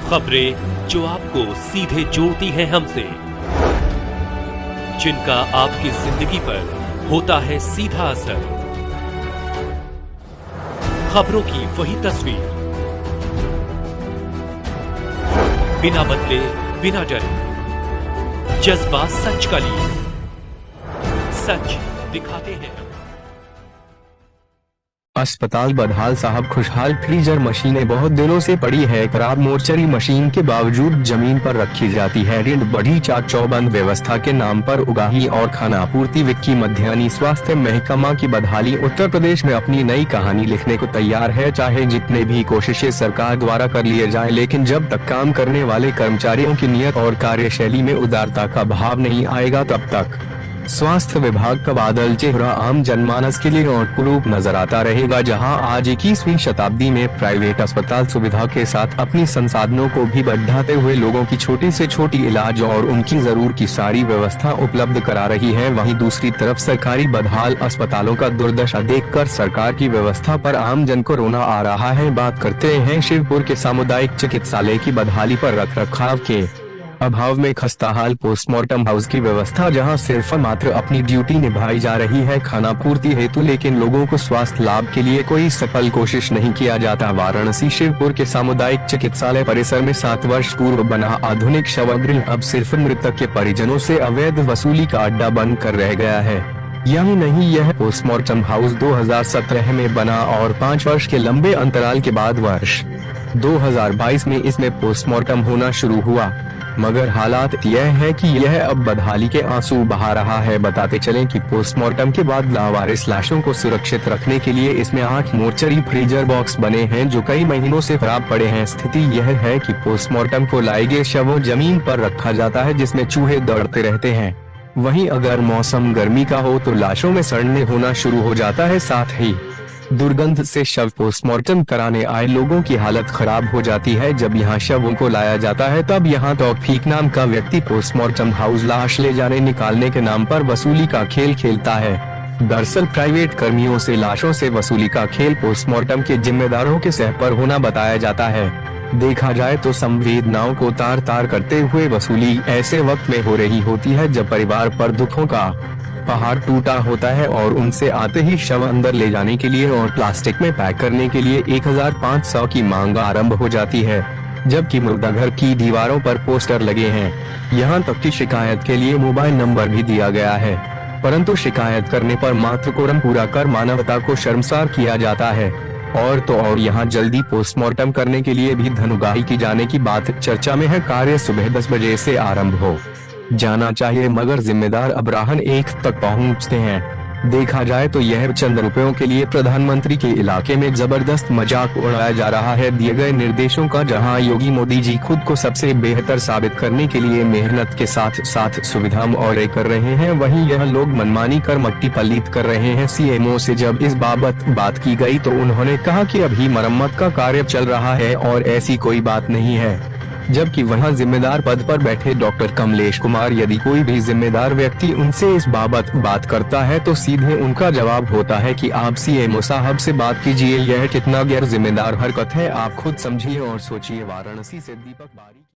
खबरें जो आपको सीधे जोड़ती हैं हमसे, जिनका आपकी जिंदगी पर होता है सीधा असर। खबरों की वही तस्वीर, बिना बदले बिना डरे, जज्बा सच का लिए, सच दिखाते हैं। अस्पताल बदहाल साहब खुशहाल। फ्रीजर मशीनें बहुत दिनों से पड़ी है खराब। मोर्चरी मशीन के बावजूद जमीन पर रखी जाती है। ऋण बढ़ी चाक चौबंद व्यवस्था के नाम पर उगाही और खाना आपूर्ति। विक्की मध्यानी स्वास्थ्य महकमा की बदहाली उत्तर प्रदेश में अपनी नई कहानी लिखने को तैयार है। चाहे जितने भी कोशिशें सरकार द्वारा कर लिए जाए, लेकिन जब तक काम करने वाले कर्मचारियों की नियत और कार्यशैली में उदारता का भाव नहीं आएगा, तब तक स्वास्थ्य विभाग का बादल चेहरा आम जनमानस के लिए और कुरूप नजर आता रहेगा। जहां आज 21वीं शताब्दी में प्राइवेट अस्पताल सुविधा के साथ अपनी संसाधनों को भी बढ़ाते हुए लोगों की छोटी से छोटी इलाज और उनकी जरूर की सारी व्यवस्था उपलब्ध करा रही है, वहीं दूसरी तरफ सरकारी बदहाल अस्पतालों का दुर्दशा देखकर सरकार की व्यवस्था पर आम जन को रोना आ रहा है। बात करते हैं शिवपुर के सामुदायिक चिकित्सालय की बदहाली पर। रखरखाव के अभाव में खस्ताहाल पोस्टमार्टम हाउस की व्यवस्था, जहां सिर्फ मात्र अपनी ड्यूटी निभाई जा रही है खाना पूर्ति हेतु, लेकिन लोगों को स्वास्थ्य लाभ के लिए कोई सफल कोशिश नहीं किया जाता। वाराणसी शिवपुर के सामुदायिक चिकित्सालय परिसर में 7 वर्ष पूर्व बना आधुनिक शवगृह अब सिर्फ मृतक के परिजनों से अवैध वसूली का अड्डा बनकर रह गया है। यही नहीं, यह पोस्टमार्टम हाउस 2017 में बना और 5 वर्ष के लंबे अंतराल के बाद वर्ष 2022 में इसमें पोस्टमार्टम होना शुरू हुआ, मगर हालात यह है कि यह अब बदहाली के आंसू बहा रहा है। बताते चलें कि पोस्टमार्टम के बाद लावारिस लाशों को सुरक्षित रखने के लिए इसमें 8 मोर्चरी फ्रीजर बॉक्स बने हैं, जो कई महीनों से खराब पड़े हैं। स्थिति यह है कि पोस्टमार्टम को लाए गए शवों जमीन पर रखा जाता है, जिसमें चूहे दौड़ते रहते हैं। वहीं अगर मौसम गर्मी का हो तो लाशों में सड़ने होना शुरू हो जाता है। साथ ही दुर्गंध से शव पोस्टमार्टम कराने आए लोगों की हालत खराब हो जाती है। जब यहाँ शवों को लाया जाता है, तब यहाँ तौफीक नाम का व्यक्ति पोस्टमार्टम हाउस लाश ले जाने निकालने के नाम पर वसूली का खेल खेलता है। दरअसल प्राइवेट कर्मियों से लाशों से वसूली का खेल पोस्टमार्टम के जिम्मेदारों के सह पर होना बताया जाता है। देखा जाए तो संवेदनाओं को तार तार करते हुए वसूली ऐसे वक्त में हो रही होती है जब परिवार पर दुखों का पहाड़ टूटा होता है और उनसे आते ही शव अंदर ले जाने के लिए और प्लास्टिक में पैक करने के लिए 1500 की मांग आरंभ हो जाती है, जबकि मुर्दाघर की दीवारों पर पोस्टर लगे हैं। यहाँ तक कि शिकायत के लिए मोबाइल नंबर भी दिया गया है, परंतु शिकायत करने पर मात्र कोरम पूरा कर मानवता को शर्मसार किया जाता है। और तो और यहाँ जल्दी पोस्टमार्टम करने के लिए भी धन उगाही की जाने की बात चर्चा में है। कार्य सुबह 10 बजे से आरंभ हो जाना चाहिए, मगर जिम्मेदार अब राहन 1 तक पहुँचते हैं। देखा जाए तो यह चंद रुपयों के लिए प्रधानमंत्री के इलाके में जबरदस्त मजाक उड़ाया जा रहा है दिए गए निर्देशों का। जहां योगी मोदी जी खुद को सबसे बेहतर साबित करने के लिए मेहनत के साथ साथ सुविधा और कर रहे हैं, वहीं यह लोग मनमानी कर मट्टी पलीत कर रहे हैं। सीएमओ से जब इस बाबत बात की गई तो उन्होंने कहा कि अभी मरम्मत का कार्य चल रहा है और ऐसी कोई बात नहीं है, जबकि वहां जिम्मेदार पद पर बैठे डॉक्टर कमलेश कुमार, यदि कोई भी जिम्मेदार व्यक्ति उनसे इस बाबत बात करता है तो सीधे उनका जवाब होता है कि आप सीएमओ साहब से बात कीजिए। यह कितना गैर जिम्मेदार हरकत है, आप खुद समझिए और सोचिए। वाराणसी से दीपक बारी।